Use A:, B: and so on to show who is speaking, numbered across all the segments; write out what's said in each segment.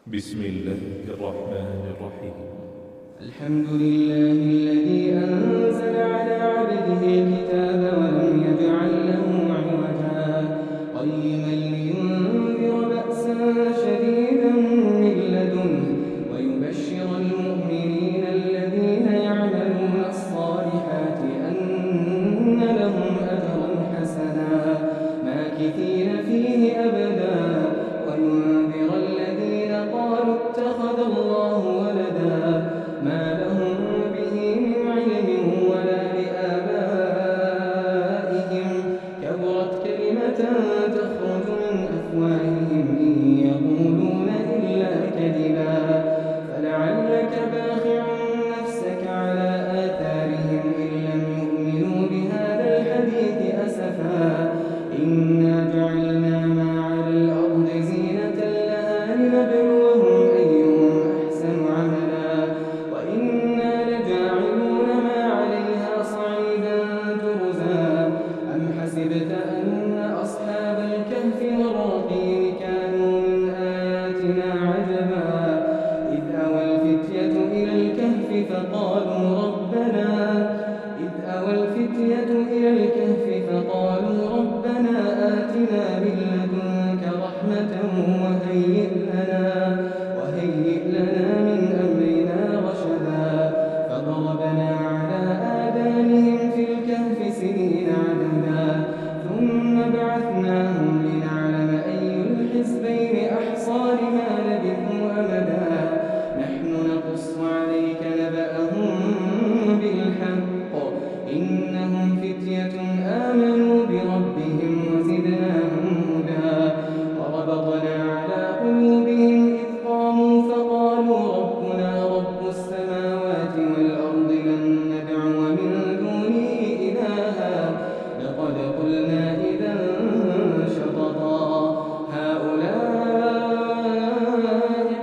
A: بسم الله الرحمن الرحيم.
B: الحمد لله الذي أنزل على عبده الكتاب ولم يجعل له عوجا قيما لينذر بأسا شديدا من لدنه ويبشر المؤمنين الذين يعملون الصالحات أن لهم أجرا حسنا ماكثين فيه أبدا وينذر الذين قالوا اتخذ الله ولدا ما لهم به من علم ولا لآبائهم كبرت كلمة تخرج من أفواههم إن يقولون إلا كذبا فلعلك باخع نفسك على آثارهم إن لم يؤمنوا بهذا الحديث أسفا إنا جعلنا ما على الأرض زينة لها لنبلوهم أيهم أحسن عملا وإنا لجاعلون ما عليها صعيدا جرزا أم حسبت أن أصحاب الكهف والرقيم كانوا من آياتنا عجبا إذ أوى الفتية إلى الكهف فقالوا ربنا آتنا من لدنك رحمة وهيئ لنا من أمرنا رشدا فضربنا على آذانهم في الكهف سنين عددا ثم بعثناهم لنعلم أي الحزبين أحصى لما لبثوا أمدا نحن نقص عليك نبأهم بالحق إنهم فتية آمنوا بربهم وزدناهم هدى وربطنا على قلوبهم إذ قاموا فقالوا ربنا رب السماوات والأرض لن ندعو من دونه إلها لقد قلنا إذا شططا هؤلاء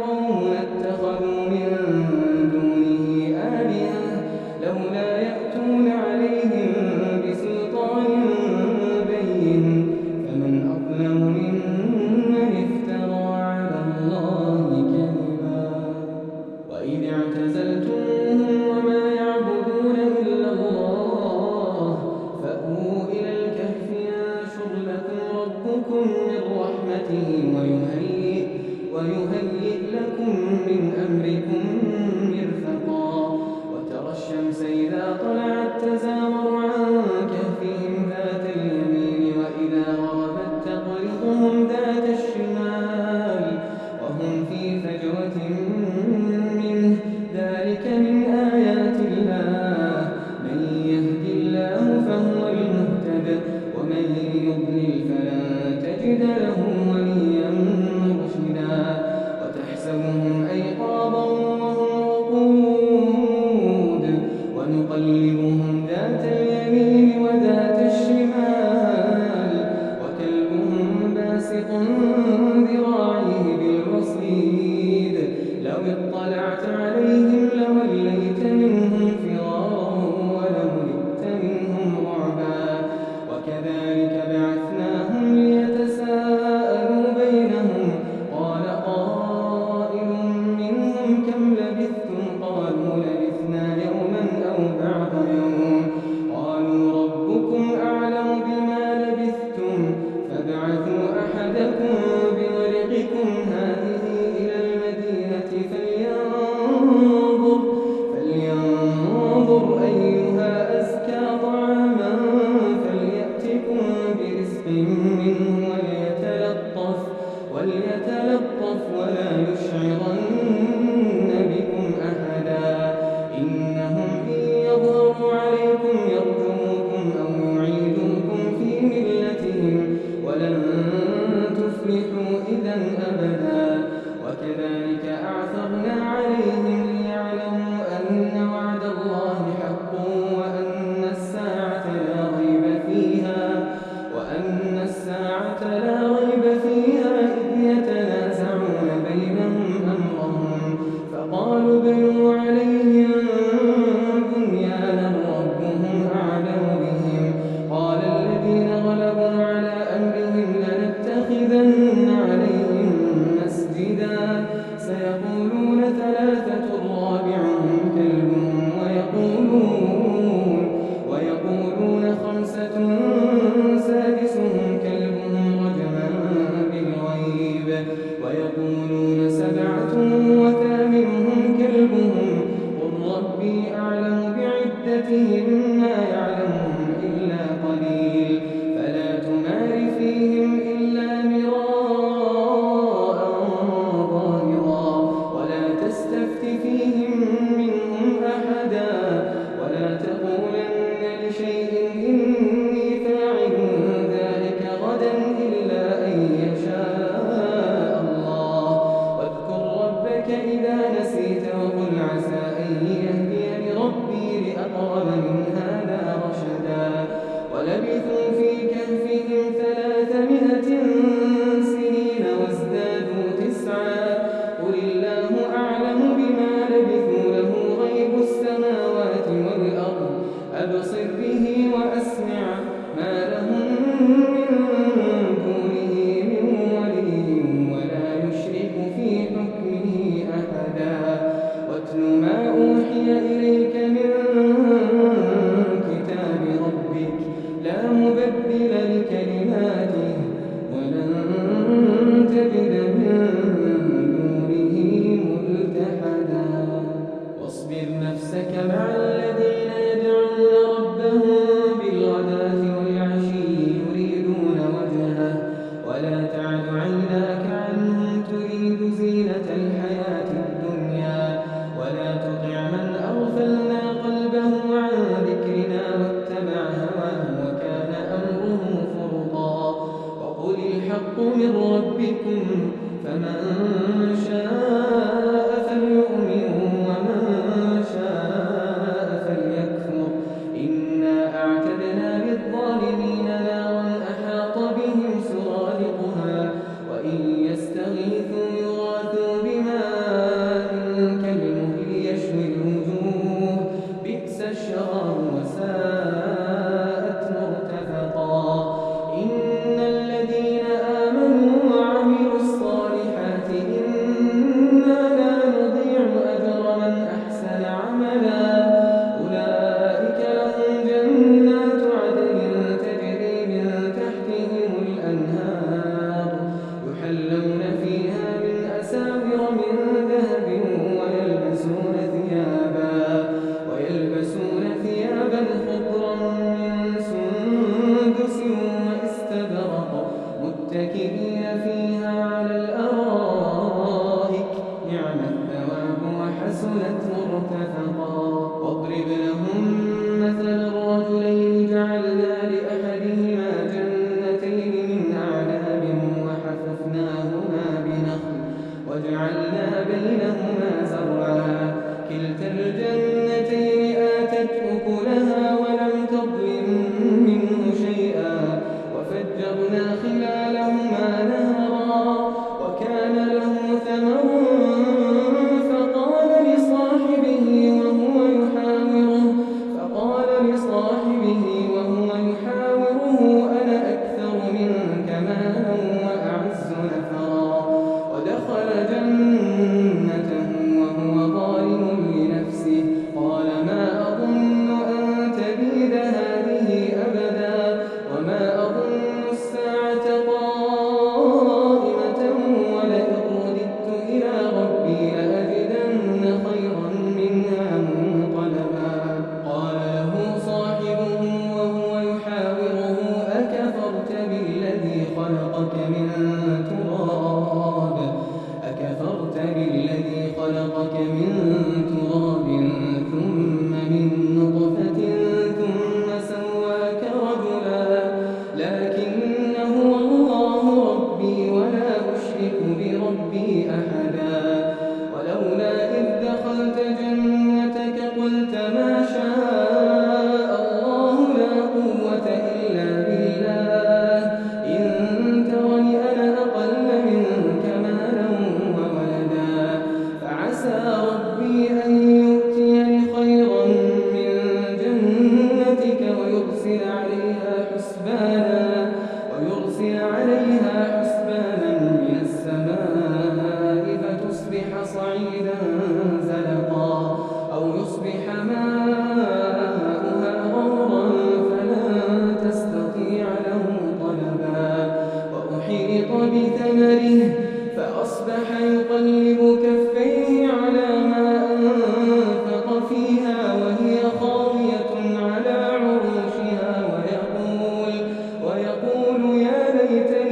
B: قوم اتخذوا من دونه آلهة لولا يأتون عليهم بسلطان بين فمن أظلم ممن افترى على الله كذبا وإذ اعتزلتموهم وما يعبدون إلا الله فأووا إلى الكهف ينشر لكم ربكم من رحمته ويهيئ لكم من أمركم مرفقا وترى الشمس إذا طلعت تزاور عن كهفهم ذات اليمين وإذا غربت تقرضهم ذات الشمال وهم في فجوة منه ذلك من آيات الله من يهد الله فهو المهتد ومن يضلل فلن تجد له وليا مرشدا وتحسبهم أيقاظا وهم رقود ونقلبهم ذات اليمين وذات الشمال وكلبهم باسط ذراعيه بالوصيد لو اطلعت عليهم لوليت منهم فرارا ولملئت منهم رعبا وكذلك بعثناهم ليتساءلوا بينهم قال قائل منهم كم لبثتم قالوا لبثنا يوما أو بعض يوم قالوا ربكم أعلم بما لبثتم فابعثوا أحدكم بورقكم هذه إلى المدينة فلينظر أيها أزكى طعاما فليأتكم برزق منه وليتلطف ولا يشعرن بكم أحدا إنهم إن يظهروا عليكم يرجموكم أو يعيدوكم في ملتهم ولن تفلحوا إذا أبدا وكذلك أعثرنا عليهم ليعلموا أن وعد الله حق وأن الساعة لا ريب فيها إذ يتنازعون بينهم أمرهم فقالوا ابنوا عليهم بنيانا ربهم أعلم بهم قال الذين غلبوا على أمرهم لنتخذن عليهم مسجدا مبدل لكلماته ولن تجد من دونه ملتحدا واصبر نفسك مع الذين يدعون ربهم بالغداة والعشي يريدون وجهه ولا تعد عيناك عنهم تريد زينة الحياة الدنيا ولا تطع من أغفلنا قلبه عن ذكرنا واتبع هواه وكان أمره فرطا وقل الحق من ربكم فمن شاء فليؤمن ومن شاء فليكفر إنا أعتدنا للظالمين نارا أحاط بهم سرادقها وإن يستغيثوا يغاثوا بماء كالمهل يشوي الوجوه بئس الشراب وساءت مرتفقا إن الذين آمنوا وعملوا الصالحات إنا لا نضيع أجر من أحسن عملا أولئك لهم جنات عدن تجري من تحتهم الأنهار يحلون فيها من أساور من ذهب ويلبسون ثيابا خضرا من سندس واستبرق متكئين فيها على الأرائك نعم الثواب وحسنت مرتفقا واضرب لهم مثل الرجلين جعلنا لأحدهما جنتين من أعناب وحففناهما بنخل وجعلنا بينهما زرعا كلتا الجنتين آتت أكلها ولم تظلم منه شيئا وفجرنا خلالهما نهرا وكان له ثمر فقال لصاحبه وهو يحاوره أنا أكثر منك مالا وأعز نفرا ودخل جنته وهو ظالم لنفسه قال ما أظن أن تبيد هذه أبدا وما أظن الساعة قائمة ولئن رددت إلى ربي لأجدن خيرا منها منقلبا قال له صاحبه وهو يحاوره أكفرت بالذي خلقك من تراب ثم من نطفة ثم سواك رجلا لكن هو الله ربي ولا أشرك بربي أحدا ولولا إذ دخلت جنتك قلت ما شاء الله لا قوة إلا بالله إن ترني أنا أقل منك مالا وولدا فعسى ربي أن يؤتيني خيرا من جنتك ويرسل عليها حسبانا من السماء فتصبح صعيدا زلقا أو يصبح ماؤها غورا فلن تستطيع له طلبا وأحيط بثمره فأصبح يقلب كفيه على ما أنفق فيها وهي خاوية على عروشها ويقول يا ليتني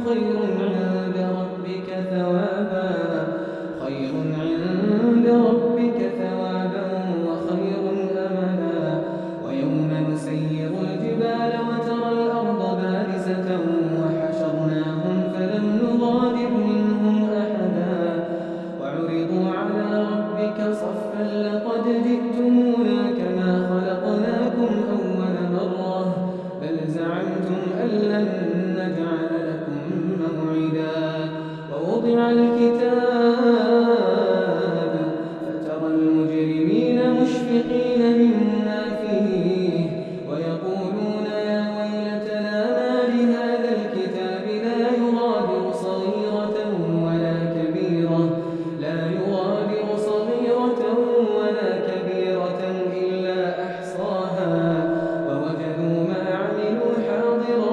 B: خير عند ربك ثوابا وخير أملا ويوم نسير الجبال وترى الأرض بارزة وحشرناهم فلم نغادر منهم أحدا وعرضوا على ربك صفا لقد جئتمونا كما خلقناكم أول مرة بل زعمتم أن لن نجعل لكم موعدا ووضع الكتاب فترى المجرمين مشفقين مما فيه ويقولون يا ويلتنا ما لهذا الكتاب لا يغادر صغيرة ولا كبيرة إلا أحصاها ووجدوا ما عملوا حاضرا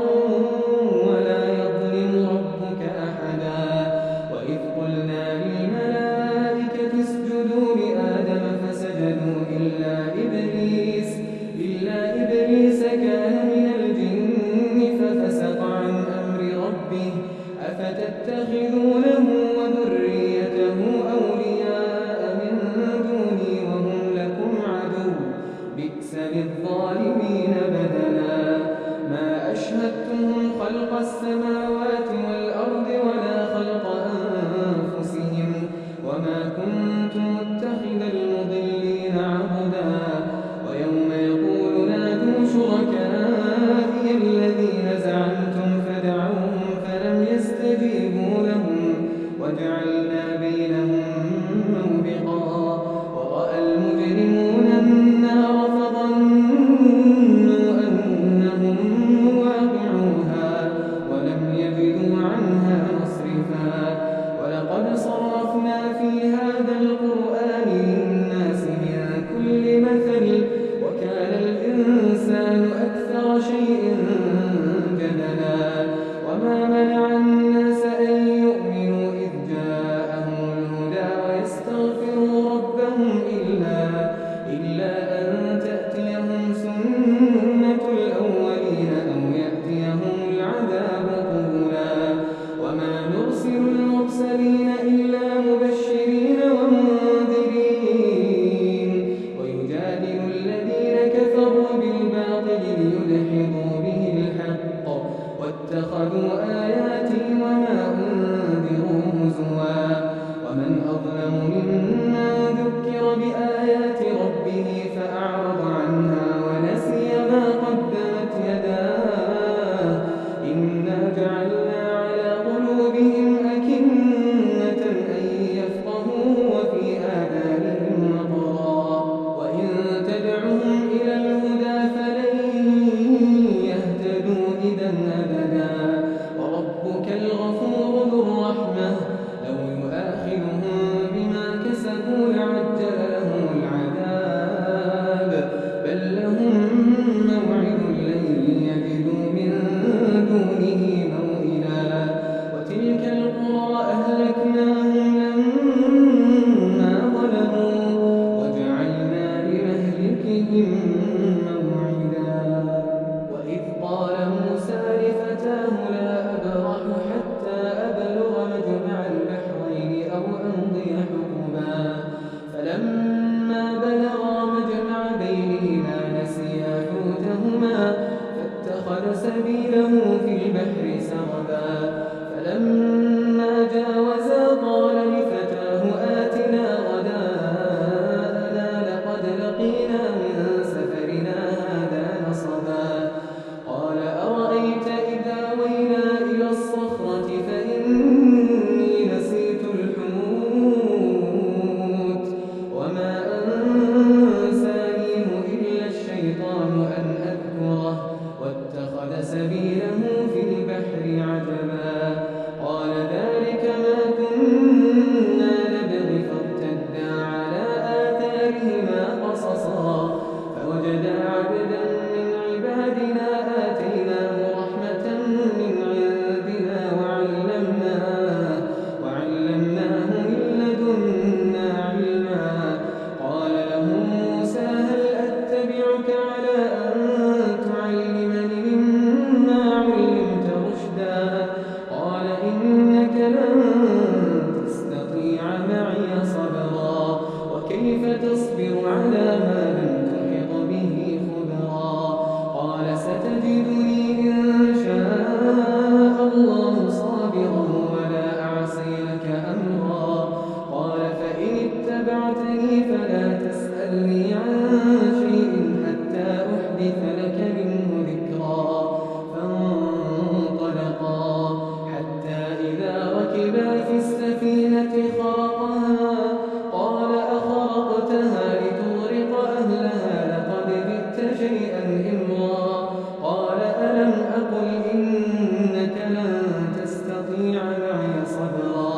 B: ولا يظلم ربك أحدا وإذ قلنا للملائكة اسجدوا لآدم فسجدوا إلا إبليس كان من الجن ففسق عن أمر ربه أفتتخذونه وذريته أولياء من دوني وهم لكم عدو بئس للظالمين بدلا ما أشهدتهم خلق السماوات والأرض ولا خلق أنفسهم وما كنت متخذ المضلين عبدا ويوم يقول نادوا شركائي الذين زعمتم فدعوهم فلم يستجيبوا لهم وجعلنا لن تستطيع معي صبرا وكيف تصبر على ما لم تحط به خبرا قال ستجدني إن شاء الله صابرا ولا أعصي لك أمرا قال فإن اتبعتني فلا تسألني عن شيء حتى أحدث لك منه ذكرا فانطلقا حتى إذا ركبا في السفينة خرقها قال أخرقتها لتغرق أهلها لقد جئت شيئا إمرا قال ألم أقل إنك لن تستطيع معي صبرا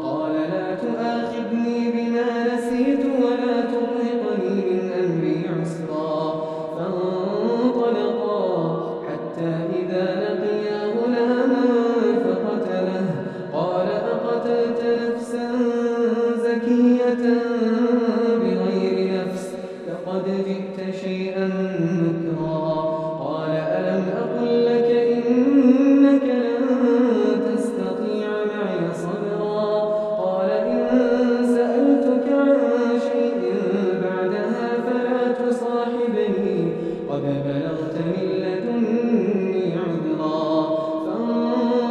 B: قال لا تؤاخذني بما نسيت ولا ترهقني من أمري عسرا فانطلقا حتى إذا لقيا غلاما فقتله قال أقتلت نفسا زكية بغير نفس لقد جئت شيئا نكرا قال ألم أقل لك إنك لن تستطيع معي صبرا قال إن سألتك عن شيء بعدها فلا تصاحبني قد بلغت من لدني عذرا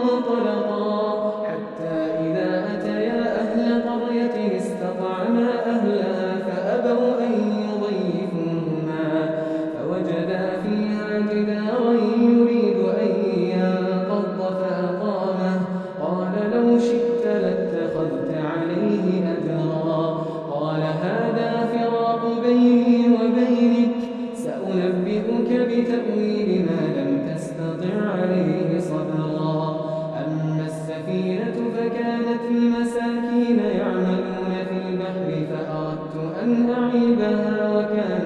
B: فانطلقا حتى إذا أتيا أهل قرية استطعما أهلها فأبوا أن يضيفوهما فوجدا فيها جدارا يريد أن ينقض فأقامه قال لو شئت لاتخذت عليه أجرا قال هذا فراق بيني وبينك سأنبئك بتأويل ما لم تستطع عليه صبرا أما السفينة فكانت لمساكين يعملون في البحر فأردت أن أعيبها وكان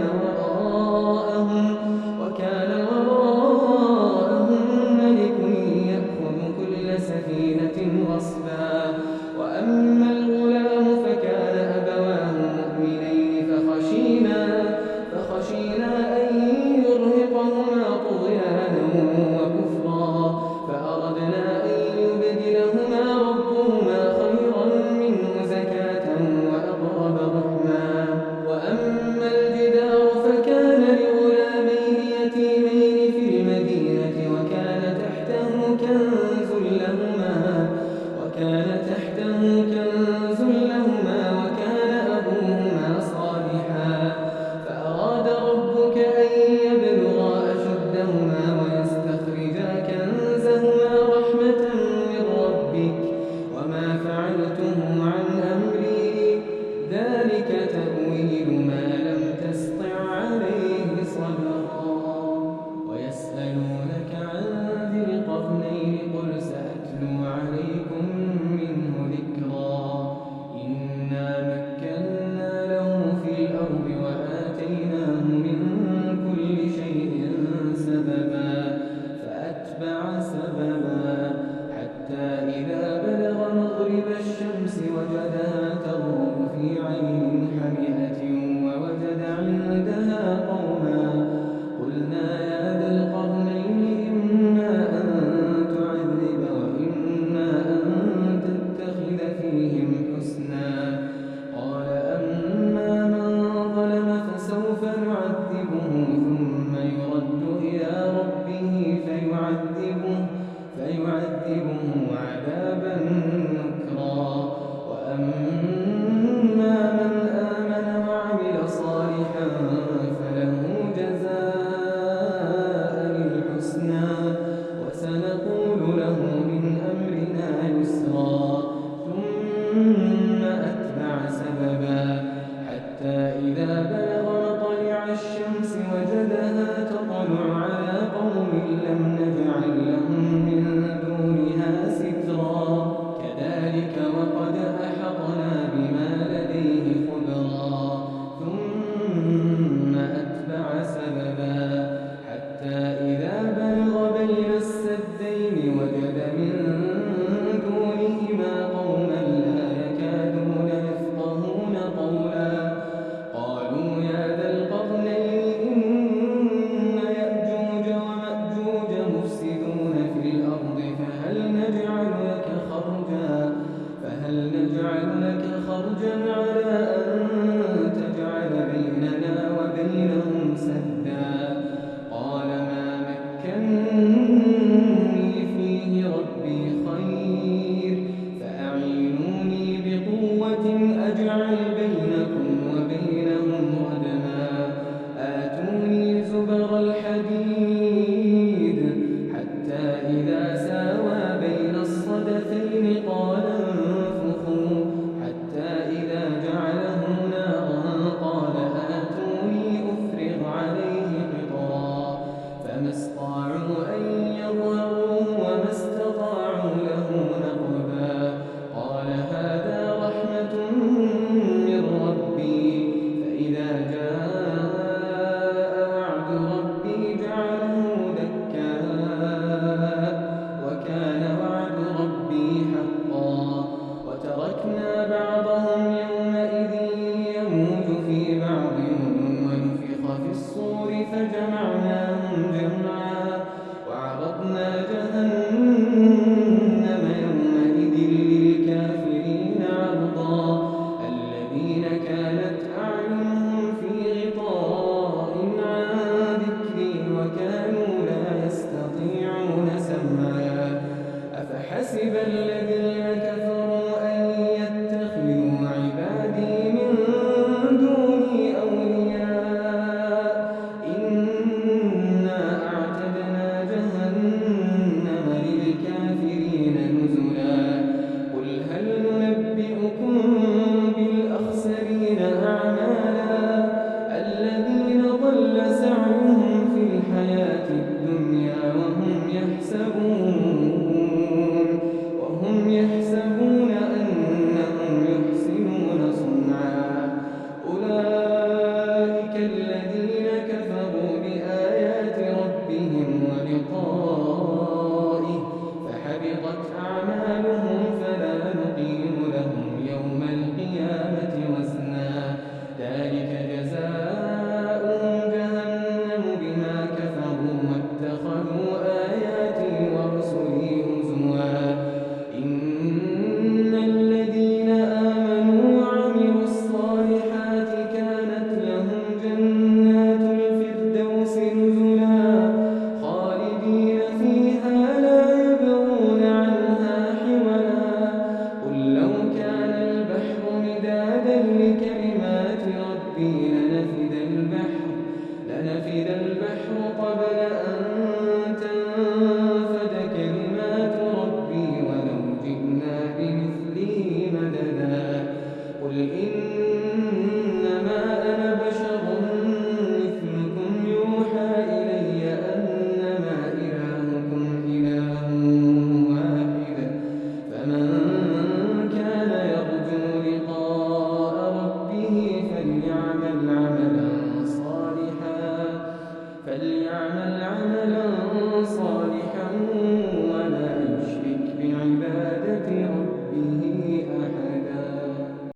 B: وراءهم ملك يأخذ كل سفينة غصبا وأما الغلام فكان أبواه مؤمنين فخشينا أن يرهقهما طغيانا وكفرا فأردنا أن يبدلهما ربهما خيرا منه زكاة وأقرب رحما وأما الجدار فكان لغلامين يتيمين في المدينة وكان تحته كنز لهما وكان أبوهما صالحا فأراد ربك أن يبلغا أشدهما ويستخرجا كنزهما رحمة من ربك وما فعلته عن أمري ذلك تأويل ما لم تسطع عليه صبرا ويسألونك عن ذي القرنين قل سأتلو عليكم منه ذكرا إنا مكنا له في الأرض وآتيناه من كل شيء سببا فأتبع سببا حتى إذا بلغ مغرب الشمس